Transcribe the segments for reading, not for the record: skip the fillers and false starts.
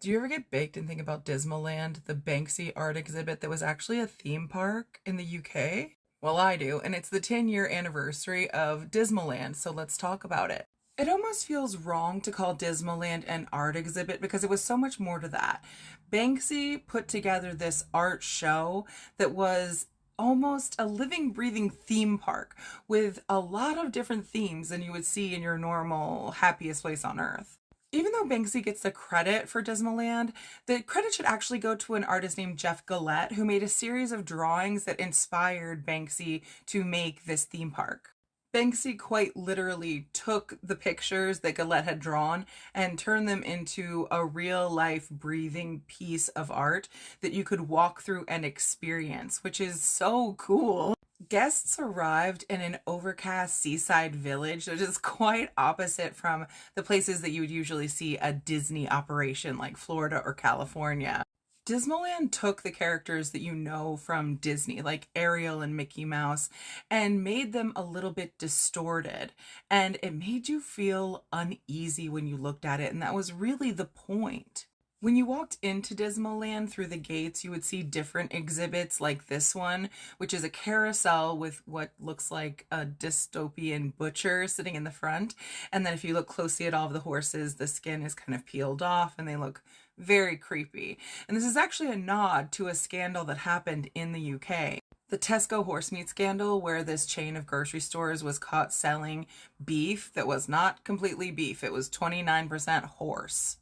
Do you ever get baked and think about Dismaland, the Banksy art exhibit that was actually a theme park in the UK? Well, I do, and it's the 10-year anniversary of Dismaland, so let's talk about it. It almost feels wrong to call Dismaland an art exhibit because it was so much more to that. Banksy put together this art show that was almost a living, breathing theme park with a lot of different themes than you would see in your normal happiest place on earth. Even though Banksy gets the credit for Dismaland, the credit should actually go to an artist named Jeff Gillette, who made a series of drawings that inspired Banksy to make this theme park. Banksy quite literally took the pictures that Gillette had drawn and turned them into a real life breathing piece of art that you could walk through and experience, which is so cool. Guests arrived in an overcast seaside village that is quite opposite from the places that you would usually see a Disney operation like Florida or California. Disneyland took the characters that you know from Disney, like Ariel and Mickey Mouse, and made them a little bit distorted. And it made you feel uneasy when you looked at it, and that was really the point. When you walked into Disneyland through the gates, you would see different exhibits like this one, which is a carousel with what looks like a dystopian butcher sitting in the front. And then if you look closely at all of the horses, the skin is kind of peeled off and they look very creepy. And this is actually a nod to a scandal that happened in the UK. The Tesco horse meat scandal, where this chain of grocery stores was caught selling beef that was not completely beef. It was 29% horse.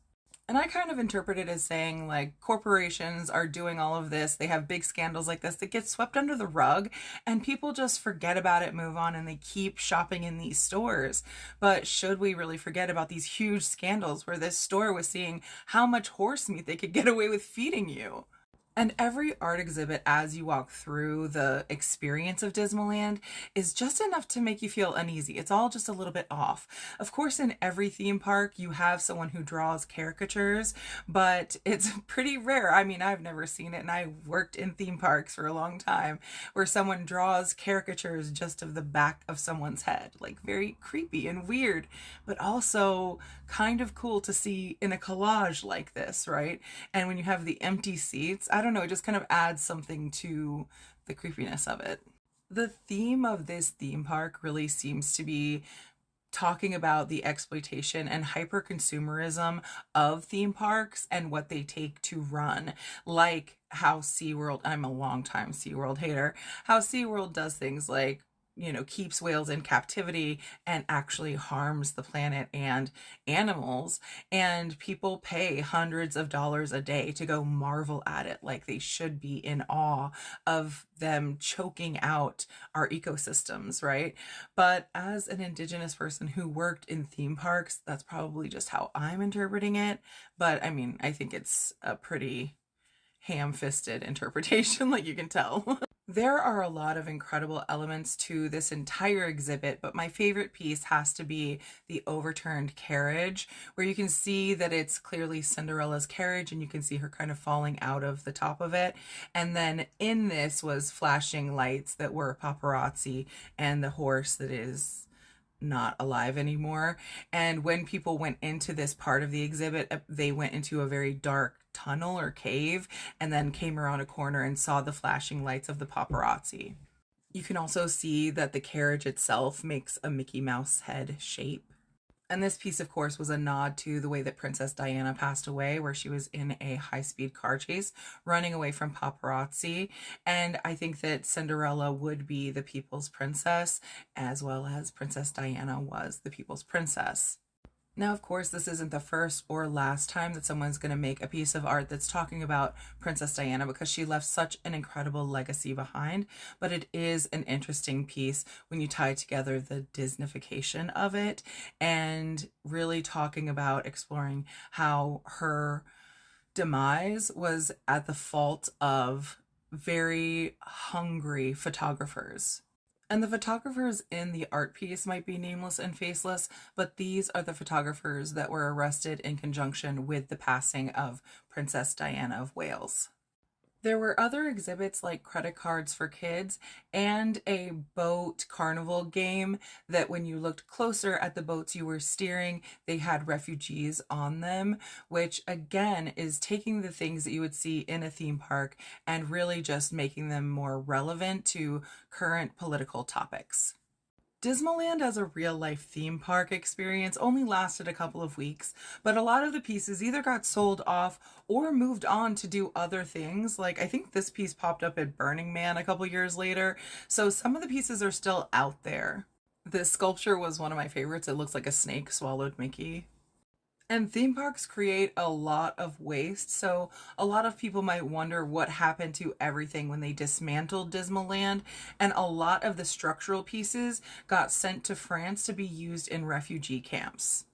And I kind of interpret it as saying, like, corporations are doing all of this. They have big scandals like this that get swept under the rug, and people just forget about it, move on, and they keep shopping in these stores. But should we really forget about these huge scandals where this store was seeing how much horse meat they could get away with feeding you? And every art exhibit as you walk through the experience of Disneyland is just enough to make you feel uneasy. It's all just a little bit off. Of course, in every theme park, you have someone who draws caricatures, but it's pretty rare. I mean, I've never seen it, and I worked in theme parks for a long time, where someone draws caricatures just of the back of someone's head. Like, very creepy and weird, but also kind of cool to see in a collage like this, right? And when you have the empty seats, I don't know, it just kind of adds something to the creepiness of it. The theme of this theme park really seems to be talking about the exploitation and hyper consumerism of theme parks and what they take to run. Like how SeaWorld, I'm a longtime SeaWorld hater, how SeaWorld does things like, you know, keeps whales in captivity and actually harms the planet and animals. And people pay hundreds of dollars a day to go marvel at it, like they should be in awe of them choking out our ecosystems, right? But as an Indigenous person who worked in theme parks, that's probably just how I'm interpreting it. But I mean, I think it's a pretty ham-fisted interpretation, like you can tell. There are a lot of incredible elements to this entire exhibit, but my favorite piece has to be the overturned carriage, where you can see that it's clearly Cinderella's carriage and you can see her kind of falling out of the top of it. And then in this was flashing lights that were paparazzi and the horse that is not alive anymore. And when people went into this part of the exhibit, they went into a very dark tunnel or cave and then came around a corner and saw the flashing lights of the paparazzi. You can also see that the carriage itself makes a Mickey Mouse head shape. And this piece, of course, was a nod to the way that Princess Diana passed away, where she was in a high-speed car chase running away from paparazzi. And I think that Cinderella would be the people's princess, as well as Princess Diana was the people's princess. Now, of course, this isn't the first or last time that someone's going to make a piece of art that's talking about Princess Diana, because she left such an incredible legacy behind, but it is an interesting piece when you tie together the Disneyfication of it and really talking about exploring how her demise was at the fault of very hungry photographers. And the photographers in the art piece might be nameless and faceless, but these are the photographers that were arrested in conjunction with the passing of Princess Diana of Wales. There were other exhibits like credit cards for kids and a boat carnival game that when you looked closer at the boats you were steering, they had refugees on them, which again is taking the things that you would see in a theme park and really just making them more relevant to current political topics. Dismaland as a real life theme park experience only lasted a couple of weeks, but a lot of the pieces either got sold off or moved on to do other things. Like I think this piece popped up at Burning Man a couple years later, so some of the pieces are still out there. This sculpture was one of my favorites. It looks like a snake swallowed Mickey. And theme parks create a lot of waste, so a lot of people might wonder what happened to everything when they dismantled Dismaland, and a lot of the structural pieces got sent to France to be used in refugee camps.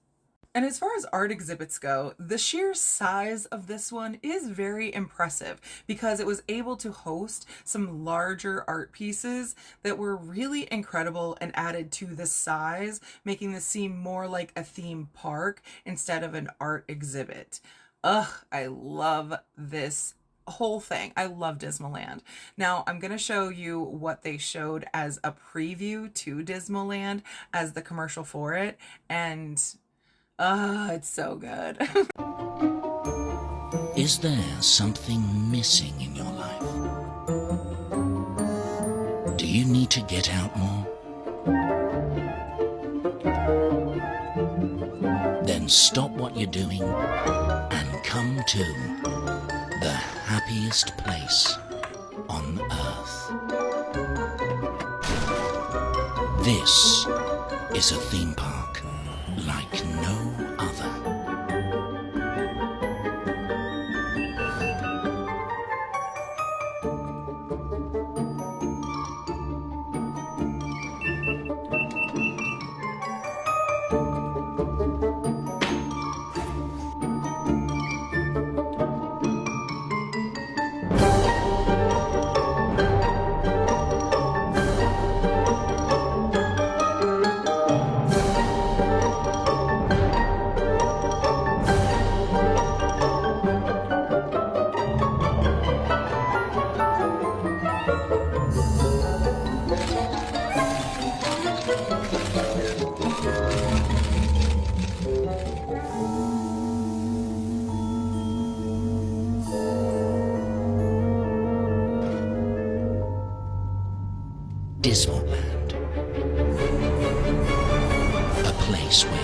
And as far as art exhibits go, the sheer size of this one is very impressive because it was able to host some larger art pieces that were really incredible and added to the size, making this seem more like a theme park instead of an art exhibit. Ugh, I love this whole thing. I love Dismaland. Now I'm going to show you what they showed as a preview to Dismaland as the commercial for it, and it's so good. Is there something missing in your life? Do you need to get out more? Then stop what you're doing and come to the happiest place on earth. This is a theme park like no other. Dismaland, a place where